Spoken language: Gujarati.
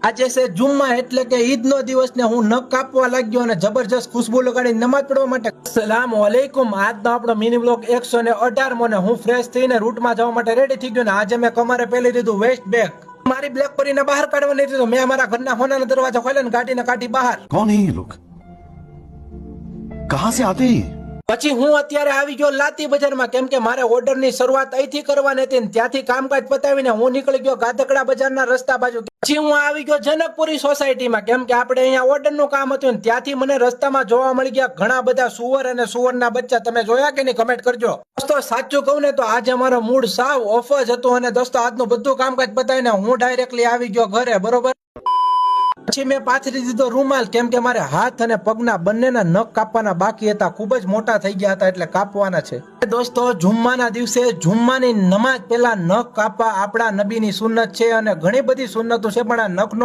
આજે છે જુમ્મા એટલે કે ઈદ નો દિવસ ને હું નખ કાપવા લાગ્યો અને જબરજસ્ત ખુશ્બુ લગાડી નમાઝ પડવા માટે. અસલામુ અલૈકુમ. આજનો આપણો મિની બ્લોગ 118 ને હું ફ્રેશ થઈને રૂટમાં જવા માટે રેડી થઈ ગયો ને આજે મેં કમરે પહેરી દીધું વેસ્ટ બેગ. મારી બ્લેકબેરીને બહાર કાઢવા નહીં દીધો. મેં મારા ઘરના હોનાનો દરવાજો ખોલ્યો ને ગાડીને કાઢી બહાર. कौन है ये लोग कहां से आते हैं? પછી હું અત્યારે આવી ગયો લાતી બજારમાં કેમ કે મારે ઓર્ડર ની શરૂઆત અહીંથી કરવાની હતી. ત્યાંથી કામકાજ પતાવીને હું નીકળી ગયો ગાધકડા બજારના રસ્તા બાજુ. પછી હું આવી ગયો જનકપુરી સોસાયટીમાં કેમ કે આપણે અહીંયા ઓર્ડર નું કામ હતું. ત્યાંથી મને રસ્તામાં જોવા મળી ગયા ઘણા બધા સુવર અને સુવરના બચ્ચા. તમે જોયા કે નહીં કમેન્ટ કરજો. દોસ્તો સાચું કહું ને તો આજે મારો મૂડ સાવ ઓફ જ હતો અને દોસ્તો આજનું બધું કામકાજ પતાવીને હું ડાયરેક્ટલી આવી ગયો ઘરે. બરોબર. પછી મેં પાથરી દીધો રૂમાલ કેમ કે મારે હાથ અને પગના બંનેના નખ કાપવાના બાકી હતા. ખૂબ જ મોટા થઈ ગયા હતા એટલે કાપવાના છે. દોસ્તો જુમ્માના દિવસે જુમ્માની નમાઝ પહેલા નખ કાપવા આપણા નબીની સુન્નત છે અને ઘણી બધી સુન્નતો છે પણ આ નખનો